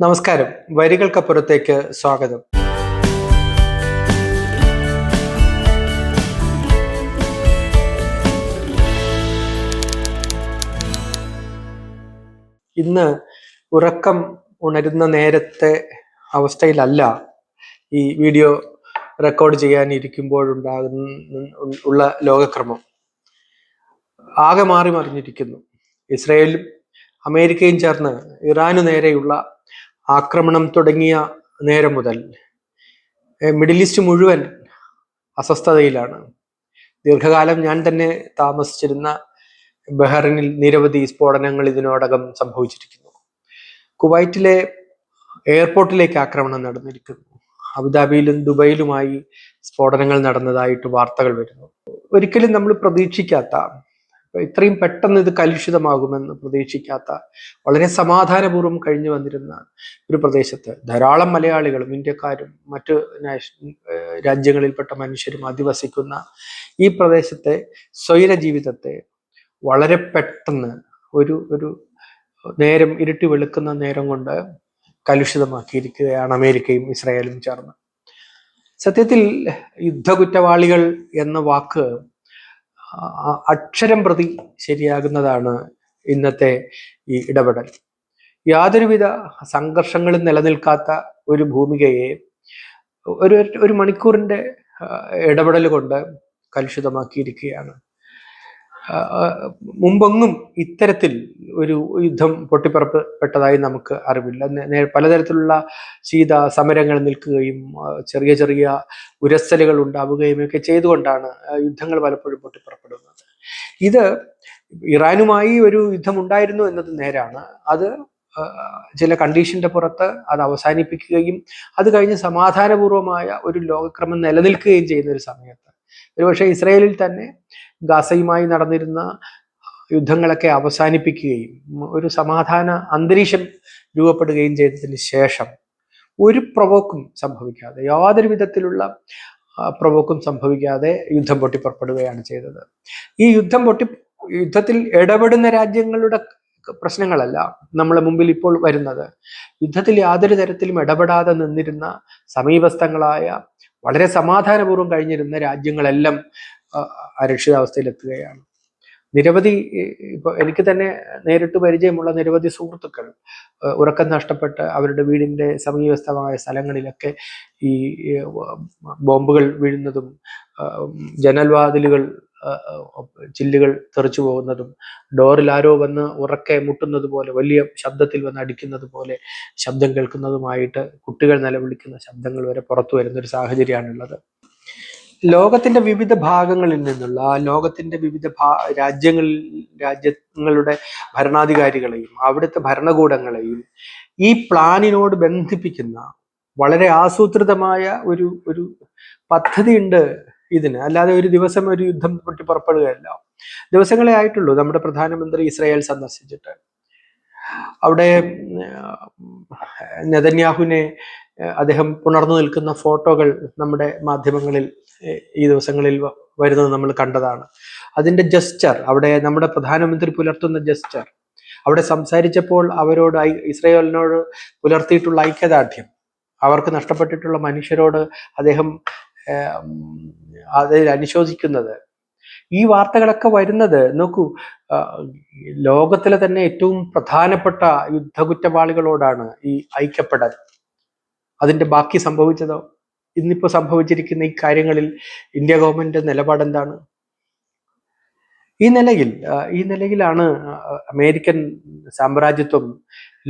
നമസ്കാരം. വരികൾക്കപ്പുറത്തേക്ക് സ്വാഗതം. ഇന്ന് ഉറക്കം ഉണരുന്ന നേരത്തെ അവസ്ഥയിലല്ല ഈ വീഡിയോ റെക്കോർഡ് ചെയ്യാനിരിക്കുമ്പോഴുള്ള ലോകക്രമം. ആകെ മാറി മറിഞ്ഞിരിക്കുന്നു. ഇസ്രയേലും അമേരിക്കയും ചേർന്ന് ഇറാനു നേരെയുള്ള ആക്രമണം തുടങ്ങിയ നേരം മുതൽ മിഡിൽ ഈസ്റ്റ് മുഴുവൻ അസ്വസ്ഥതയിലാണ്. ദീർഘകാലം ഞാൻ തന്നെ താമസിച്ചിരുന്ന ബഹ്റിനിൽ നിരവധി സ്ഫോടനങ്ങൾ ഇതിനോടകം സംഭവിച്ചിരിക്കുന്നു. കുവൈറ്റിലെ എയർപോർട്ടിലേക്ക് ആക്രമണം നടന്നിരിക്കുന്നു. അബുദാബിയിലും ദുബൈയിലുമായി സ്ഫോടനങ്ങൾ നടന്നതായിട്ട് വാർത്തകൾ വരുന്നു. ഒരിക്കലും നമ്മൾ പ്രതീക്ഷിക്കാത്ത, ഇത്രയും പെട്ടെന്ന് ഇത് കലുഷിതമാകുമെന്ന് പ്രതീക്ഷിക്കാത്ത, വളരെ സമാധാനപൂർവ്വം കഴിഞ്ഞു വന്നിരുന്ന ഒരു പ്രദേശത്ത് ധാരാളം മലയാളികളും ഇന്ത്യക്കാരും മറ്റ് രാജ്യങ്ങളിൽപ്പെട്ട മനുഷ്യരും അധിവസിക്കുന്ന ഈ പ്രദേശത്തെ സ്വൈര ജീവിതത്തെ വളരെ പെട്ടെന്ന് ഒരു നേരം ഇരുട്ടി വെളുക്കുന്ന നേരം കൊണ്ട് കലുഷിതമാക്കിയിരിക്കുകയാണ് അമേരിക്കയും ഇസ്രായേലും ചേർന്ന്. സത്യത്തിൽ യുദ്ധകുറ്റവാളികൾ എന്ന വാക്ക് അക്ഷരം പ്രതി ശരിയാകുന്നതാണ് ഇന്നത്തെ ഈ ഇടപെടൽ. യാതൊരുവിധ സംഘർഷങ്ങളും നിലനിൽക്കാത്ത ഒരു ഭൂമികയെ ഒരു മണിക്കൂറിന്റെ ഇടപെടൽ കൊണ്ട് കലുഷിതമാക്കിയിരിക്കുകയാണ്. മുമ്പൊന്നും ഇത്തരത്തിൽ ഒരു യുദ്ധം പൊട്ടിപ്പുറപ്പെട്ടതായി നമുക്ക് അറിവില്ല. പലതരത്തിലുള്ള ശീത സമരങ്ങൾ നിൽക്കുകയും ചെറിയ ചെറിയ ഉരസലുകൾ ഉണ്ടാവുകയും ഒക്കെ ചെയ്തുകൊണ്ടാണ് യുദ്ധങ്ങൾ പലപ്പോഴും പൊട്ടിപ്പുറപ്പെടുന്നത്. ഇത് ഇറാനുമായി ഒരു യുദ്ധം ഉണ്ടായിരുന്നു എന്നത് നേരാണ്. അത് ചില കണ്ടീഷന്റെ പുറത്ത് അത് അവസാനിപ്പിക്കുകയും അത് കഴിഞ്ഞ് സമാധാനപൂർവമായ ഒരു ലോകക്രമം നിലനിൽക്കുകയും ചെയ്യുന്ന ഒരു സമയത്ത് ഒരുപക്ഷെ ഇസ്രായേലിൽ തന്നെ ഗാസയുമായി നടന്നിരുന്ന യുദ്ധങ്ങളൊക്കെ അവസാനിപ്പിക്കുകയും ഒരു സമാധാന അന്തരീക്ഷം രൂപപ്പെടുകയും ചെയ്തതിന് ശേഷം ഒരു പ്രവോക്കും സംഭവിക്കാതെ, യാതൊരു വിധത്തിലുള്ള പ്രവോക്കും സംഭവിക്കാതെ യുദ്ധം പൊട്ടിപ്പുറപ്പെടുകയാണ് ചെയ്തത്. ഈ യുദ്ധത്തിൽ ഇടപെടുന്ന രാജ്യങ്ങളുടെ പ്രശ്നങ്ങളല്ല നമ്മളെ മുമ്പിൽ ഇപ്പോൾ വരുന്നത്. യുദ്ധത്തിൽ യാതൊരു തരത്തിലും ഇടപെടാതെ നിന്നിരുന്ന സമീപസ്ഥങ്ങളായ വളരെ സമാധാനപൂർവ്വം കഴിഞ്ഞിരുന്ന രാജ്യങ്ങളെല്ലാം അരക്ഷിതാവസ്ഥയിലെത്തുകയാണ്. നിരവധി, ഇപ്പൊ എനിക്ക് തന്നെ നേരിട്ട് പരിചയമുള്ള നിരവധി സുഹൃത്തുക്കൾ ഉറക്കം നഷ്ടപ്പെട്ട് അവരുടെ വീടിന്റെ സമീപസ്ഥമായ സ്ഥലങ്ങളിലൊക്കെ ഈ ബോംബുകൾ വീഴുന്നതും ജനൽവാതിലുകൾ ചില്ലുകൾ തെറിച്ചു പോകുന്നതും ഡോറിൽ ആരോ വന്ന് ഉറക്കെ മുട്ടുന്നത് പോലെ, വലിയ ശബ്ദത്തിൽ വന്ന് അടിക്കുന്നത് പോലെ ശബ്ദം കേൾക്കുന്നതുമായിട്ട് കുട്ടികൾ നിലവിളിക്കുന്ന ശബ്ദങ്ങൾ വരെ പുറത്തു വരുന്ന ഒരു സാഹചര്യമാണുള്ളത്. ലോകത്തിന്റെ വിവിധ ഭാഗങ്ങളിൽ നിന്നുള്ള ലോകത്തിന്റെ വിവിധ രാജ്യങ്ങളുടെ ഭരണാധികാരികളെയും അവിടുത്തെ ഭരണകൂടങ്ങളെയും ഈ പ്ലാനിനോട് ബന്ധിപ്പിക്കുന്ന വളരെ ആസൂത്രിതമായ ഒരു പദ്ധതി ഉണ്ട് ഇതിന്. അല്ലാതെ ഒരു ദിവസം ഒരു യുദ്ധം പൊട്ടി പുറപ്പെടുകയല്ല. ദിവസങ്ങളെ ആയിട്ടുള്ളൂ നമ്മുടെ പ്രധാനമന്ത്രി ഇസ്രായേൽ സന്ദർശിച്ചിട്ട്. അവിടെ നെതന്യാഹുവിനെ അദ്ദേഹം പുണർന്നു നിൽക്കുന്ന ഫോട്ടോകൾ നമ്മുടെ മാധ്യമങ്ങളിൽ ഈ ദിവസങ്ങളിൽ വരുന്നത് നമ്മൾ കണ്ടതാണ്. അതിന്റെ ജസ്റ്റർ, അവിടെ നമ്മുടെ പ്രധാനമന്ത്രി പുലർത്തുന്ന ജസ്റ്റർ, അവിടെ സംസാരിച്ചപ്പോൾ അവരോട് ഇസ്രായേലിനോട് പുലർത്തിയിട്ടുള്ള ഐക്യദാർഢ്യം, അവർക്ക് നഷ്ടപ്പെട്ടിട്ടുള്ള മനുഷ്യരോട് അദ്ദേഹം അതിൽ അനുശോചിക്കുന്നത്, ഈ വാർത്തകളൊക്കെ വരുന്നത് നോക്കൂ, ലോകത്തിലെ തന്നെ ഏറ്റവും പ്രധാനപ്പെട്ട യുദ്ധകുറ്റവാളികളോടാണ് ഈ ഐക്യപ്പെടൽ. അതിന്റെ ബാക്കി സംഭവിച്ചതോ? ഇന്നിപ്പോ സംഭവിച്ചിരിക്കുന്ന ഈ കാര്യങ്ങളിൽ ഇന്ത്യ ഗവൺമെന്റ് നിലപാട് എന്താണ്? ഈ നിലയിലാണ് അമേരിക്കൻ സാമ്രാജ്യത്വം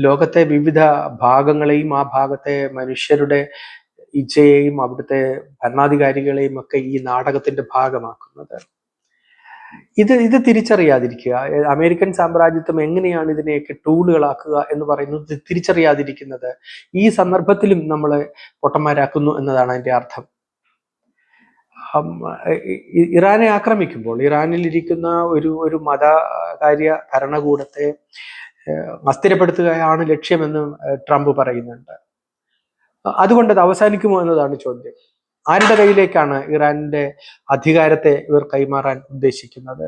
ലോകത്തെ വിവിധ ഭാഗങ്ങളെയും ആ ഭാഗത്തെ മനുഷ്യരുടെ ഇച്ഛയെയും അവിടുത്തെ ഭരണാധികാരികളെയും ഒക്കെ ഈ നാടകത്തിന്റെ ഭാഗമാക്കുന്നത്. ഇത് തിരിച്ചറിയാതിരിക്കുക, അമേരിക്കൻ സാമ്രാജ്യത്വം എങ്ങനെയാണ് ഇതിനെയൊക്കെ ടൂളുകളാക്കുക എന്ന് പറയുന്നത് തിരിച്ചറിയാതിരിക്കുന്നത് ഈ സന്ദർഭത്തിലും നമ്മളെ പൊട്ടന്മാരാക്കുന്നു എന്നതാണ് അതിന്റെ അർത്ഥം. ഇറാനെ ആക്രമിക്കുമ്പോൾ ഇറാനിൽ ഇരിക്കുന്ന ഒരു മതകാര്യ ഭരണകൂടത്തെ അസ്ഥിരപ്പെടുത്തുകയാണ് ലക്ഷ്യമെന്ന് ട്രംപ് പറയുന്നുണ്ട്. അതുകൊണ്ട് അത് അവസാനിക്കുമോ എന്നതാണ് ചോദ്യം. ആരുടെ കയ്യിലേക്കാണ് ഇറാനിന്റെ അധികാരത്തെ ഇവർ കൈമാറാൻ ഉദ്ദേശിക്കുന്നത്?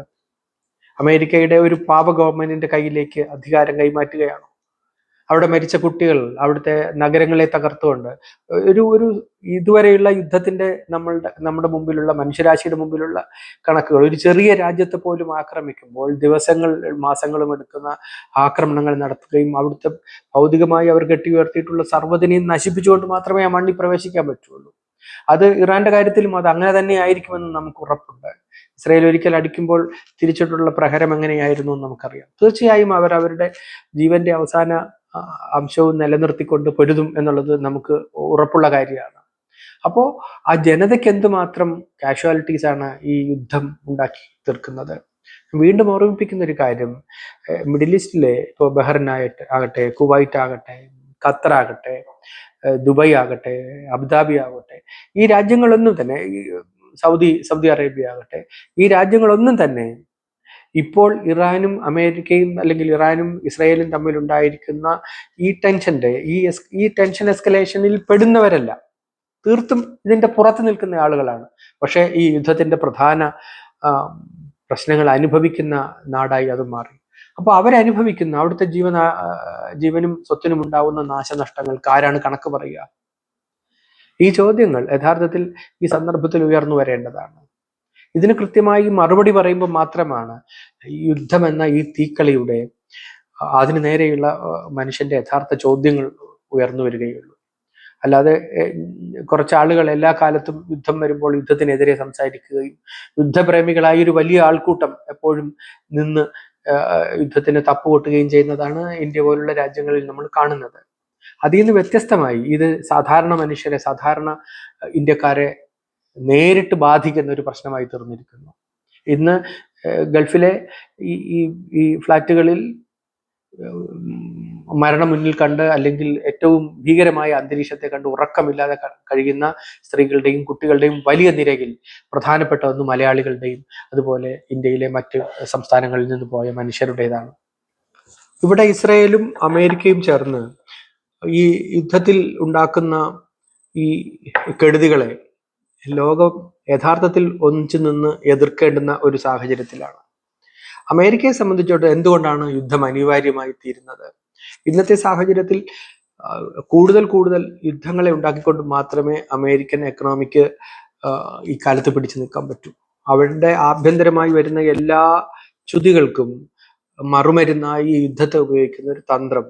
അമേരിക്കയുടെ ഒരു പാവ ഗവൺമെന്റിന്റെ കയ്യിലേക്ക് അധികാരം കൈമാറ്റുകയാണോ? അവിടെ മരിച്ച കുട്ടികൾ, അവിടുത്തെ നഗരങ്ങളെ തകർത്തുകൊണ്ട് ഒരു ഒരു ഇതുവരെയുള്ള യുദ്ധത്തിന്റെ നമ്മുടെ മുമ്പിലുള്ള മനുഷ്യരാശിയുടെ മുമ്പിലുള്ള കണക്കുകൾ, ഒരു ചെറിയ രാജ്യത്തെ പോലും ആക്രമിക്കുമ്പോൾ ദിവസങ്ങൾ മാസങ്ങളും എടുക്കുന്ന ആക്രമണങ്ങൾ നടത്തുകയും അവിടുത്തെ ഭൗതികമായി അവർ കെട്ടിയുയർത്തിയിട്ടുള്ള സർവ്വതിനെയും നശിപ്പിച്ചുകൊണ്ട് മാത്രമേ ആ മണ്ണിൽ പ്രവേശിക്കാൻ പറ്റുള്ളൂ. അത് ഇറാന്റെ കാര്യത്തിലും അത് അങ്ങനെ തന്നെ ആയിരിക്കുമെന്ന് നമുക്ക് ഉറപ്പുണ്ട്. ഇസ്രായേൽ ഒരിക്കൽ അടിക്കുമ്പോൾ തിരിച്ചിട്ടുള്ള പ്രഹരം എങ്ങനെയായിരുന്നു എന്ന് നമുക്കറിയാം. തീർച്ചയായും അവർ അവരുടെ ജീവന്റെ അവസാന അംശവും നിലനിർത്തിക്കൊണ്ട് പൊരുതും എന്നുള്ളത് നമുക്ക് ഉറപ്പുള്ള കാര്യമാണ്. അപ്പോൾ ആ ജനതയ്ക്ക് എന്തുമാത്രം കാഷ്വാലിറ്റീസ് ആണ് ഈ യുദ്ധം ഉണ്ടാക്കി തീർക്കുന്നത്. വീണ്ടും ഓർമ്മിപ്പിക്കുന്ന ഒരു കാര്യം, മിഡിൽ ഈസ്റ്റിലെ ഇപ്പോൾ ബഹ്റൈൻ ആകട്ടെ, കുവൈറ്റ് ആകട്ടെ, ഖത്തർ ആകട്ടെ, ദുബായ് ആകട്ടെ, അബുദാബി ആകട്ടെ, ഈ രാജ്യങ്ങളൊന്നും തന്നെ, സൗദി അറേബ്യ ആകട്ടെ, ഈ രാജ്യങ്ങളൊന്നും തന്നെ ഇപ്പോൾ ഇറാനും അമേരിക്കയും അല്ലെങ്കിൽ ഇറാനും ഇസ്രായേലും തമ്മിൽ ഉണ്ടായിരിക്കുന്ന ഈ ടെൻഷൻ എസ്കലേഷനിൽ പെടുന്നവരല്ല. തീർത്തും ഇതിന്റെ പുറത്ത് നിൽക്കുന്ന ആളുകളാണ്. പക്ഷേ ഈ യുദ്ധത്തിന്റെ പ്രധാന പ്രശ്നങ്ങൾ അനുഭവിക്കുന്ന നാടായി അത് മാറി. അപ്പോൾ അവരനുഭവിക്കുന്ന അവിടുത്തെ ജീവനും സ്വത്തിനും ഉണ്ടാവുന്ന നാശനഷ്ടങ്ങൾക്ക് ആരാണ് കണക്ക് പറയുക? ഈ ചോദ്യങ്ങൾ യഥാർത്ഥത്തിൽ ഈ സന്ദർഭത്തിൽ ഉയർന്നു വരേണ്ടതാണ്. ഇതിന് കൃത്യമായി മറുപടി പറയുമ്പോൾ മാത്രമാണ് യുദ്ധം എന്ന ഈ തീക്കളിയുടെ അതിന് നേരെയുള്ള മനുഷ്യന്റെ യഥാർത്ഥ ചോദ്യങ്ങൾ ഉയർന്നു വരികയുള്ളൂ. അല്ലാതെ കുറച്ചാളുകൾ എല്ലാ കാലത്തും യുദ്ധം വരുമ്പോൾ യുദ്ധത്തിനെതിരെ സംസാരിക്കുകയും യുദ്ധപ്രേമികളായ ഒരു വലിയ ആൾക്കൂട്ടം എപ്പോഴും നിന്ന് യുദ്ധത്തിന് തപ്പുകൊട്ടുകയും ചെയ്യുന്നതാണ് ഇന്ത്യ പോലുള്ള രാജ്യങ്ങളിൽ നമ്മൾ കാണുന്നത്. അതിൽ നിന്ന് വ്യത്യസ്തമായി ഇത് സാധാരണ മനുഷ്യരെ, സാധാരണ ഇന്ത്യക്കാരെ നേരിട്ട് ബാധിക്കുന്ന ഒരു പ്രശ്നമായി തീർന്നിരിക്കുന്നു. ഇന്ന് ഗൾഫിലെ ഈ ഫ്ലാറ്റുകളിൽ മരണം മുന്നിൽ കണ്ട് അല്ലെങ്കിൽ ഏറ്റവും ഭീകരമായ അന്തരീക്ഷത്തെ കണ്ട് ഉറക്കമില്ലാതെ കഴിയുന്ന സ്ത്രീകളുടെയും കുട്ടികളുടെയും വലിയ നിരയിൽ പ്രധാനപ്പെട്ട ഒന്ന് മലയാളികളുടെയും അതുപോലെ ഇന്ത്യയിലെ മറ്റ് സംസ്ഥാനങ്ങളിൽ നിന്ന് പോയ മനുഷ്യരുടേതാണ്. ഇവിടെ ഇസ്രായേലും അമേരിക്കയും ചേർന്ന് ഈ യുദ്ധത്തിൽ ഉണ്ടാക്കുന്ന ഈ കെടുതികളെ ലോകം യഥാർത്ഥത്തിൽ ഒന്നിച്ചു നിന്ന് എതിർക്കേണ്ടുന്ന ഒരു സാഹചര്യത്തിലാണ്. അമേരിക്കയെ സംബന്ധിച്ചിടത്തോളം എന്തുകൊണ്ടാണ് യുദ്ധം അനിവാര്യമായി തീരുന്നത്? ഇന്നത്തെ സാഹചര്യത്തിൽ കൂടുതൽ യുദ്ധങ്ങളെ ഉണ്ടാക്കിക്കൊണ്ട് മാത്രമേ അമേരിക്കൻ എക്കണോമിക്ക് ഈ കാലത്ത് പിടിച്ചു നിൽക്കാൻ പറ്റൂ. അവരുടെ ആഭ്യന്തരമായി വരുന്ന എല്ലാ ചുതികൾക്കും മറുമരുന്നായി ഈ യുദ്ധത്തെ ഉപയോഗിക്കുന്ന ഒരു തന്ത്രം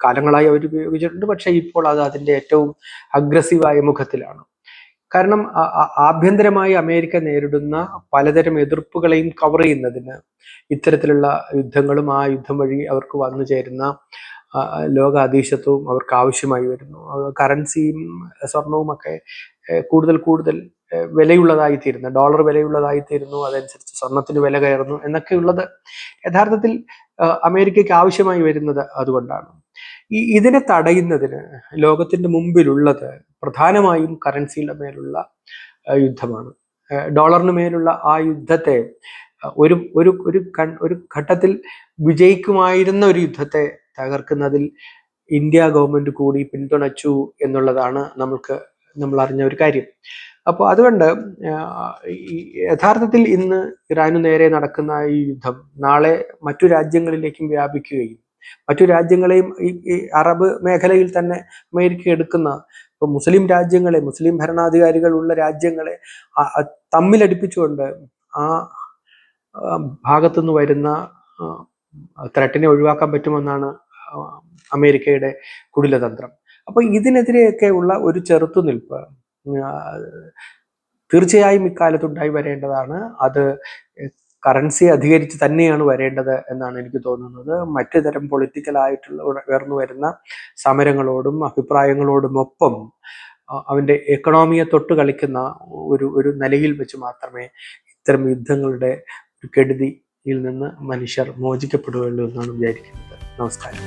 കാലങ്ങളായി അവർ ഉപയോഗിച്ചിട്ടുണ്ട്. പക്ഷെ ഇപ്പോൾ അത് അതിന്റെ ഏറ്റവും അഗ്രസീവായ മുഖത്തിലാണ്. കാരണം ആഭ്യന്തരമായി അമേരിക്ക നേരിടുന്ന പലതരം എതിർപ്പുകളെയും കവർ ചെയ്യുന്നതിന് ഇത്തരത്തിലുള്ള യുദ്ധങ്ങളും ആ യുദ്ധം വഴി അവർക്ക് വന്നു ചേരുന്ന ലോക അധീശത്വവും അവർക്ക് ആവശ്യമായി വരുന്നു. കറൻസിയും സ്വർണവും ഒക്കെ കൂടുതൽ വിലയുള്ളതായിത്തീരുന്നു, ഡോളർ വിലയുള്ളതായിത്തീരുന്നു, അതനുസരിച്ച് സ്വർണത്തിന് വില കയറുന്നു എന്നൊക്കെയുള്ളത് യഥാർത്ഥത്തിൽ അമേരിക്കയ്ക്ക് ആവശ്യമായി വരുന്നത് അതുകൊണ്ടാണ്. ഇതിനെ തടയുന്നതിന് ലോകത്തിന്റെ മുമ്പിലുള്ളത് പ്രധാനമായും കറൻസിയുടെ മേലുള്ള യുദ്ധമാണ്. ഡോളറിന് മേലുള്ള ആ യുദ്ധത്തെ ഒരു ഘട്ടത്തിൽ വിജയിക്കുമായിരുന്ന ഒരു യുദ്ധത്തെ തകർക്കുന്നതിൽ ഇന്ത്യ ഗവൺമെന്റ് കൂടി പിന്തുണച്ചു എന്നുള്ളതാണ് നമ്മൾ അറിഞ്ഞ ഒരു കാര്യം. അപ്പോൾ അതുകൊണ്ട് യഥാർത്ഥത്തിൽ ഇന്ന് ഇറാനു നേരെ നടക്കുന്ന ഈ യുദ്ധം നാളെ മറ്റു രാജ്യങ്ങളിലേക്കും വ്യാപിക്കുകയും മറ്റു രാജ്യങ്ങളെയും ഈ അറബ് മേഖലയിൽ തന്നെ അമേരിക്ക എടുക്കുന്ന ഇപ്പൊ മുസ്ലിം രാജ്യങ്ങളെ, മുസ്ലിം ഭരണാധികാരികളുള്ള രാജ്യങ്ങളെ തമ്മിലടിപ്പിച്ചുകൊണ്ട് ആ ഭാഗത്തുനിന്ന് വരുന്ന ത്രെട്ടിനെ ഒഴിവാക്കാൻ പറ്റുമെന്നാണ് അമേരിക്കയുടെ കുടിലതന്ത്രം. അപ്പൊ ഇതിനെതിരെയൊക്കെ ഉള്ള ഒരു ചെറുത്തുനിൽപ്പ് തീർച്ചയായും ഇക്കാലത്തുണ്ടായി വരേണ്ടതാണ്. അത് കറൻസി അധികരിച്ച് തന്നെയാണ് വരേണ്ടത് എന്നാണ് എനിക്ക് തോന്നുന്നത്. മറ്റു തരം പൊളിറ്റിക്കലായിട്ടുള്ള ഉയർന്നു വരുന്ന സമരങ്ങളോടും അഭിപ്രായങ്ങളോടും ഒപ്പം അവന്റെ എക്കണോമിയെ തൊട്ട് കളിക്കുന്ന ഒരു നിലയിൽ വെച്ച് മാത്രമേ ഇത്തരം യുദ്ധങ്ങളുടെ ഒരു കെടുതിയിൽ നിന്ന് മനുഷ്യർ മോചിക്കപ്പെടുകയുള്ളൂ എന്നാണ് വിചാരിക്കുന്നത്. നമസ്കാരം.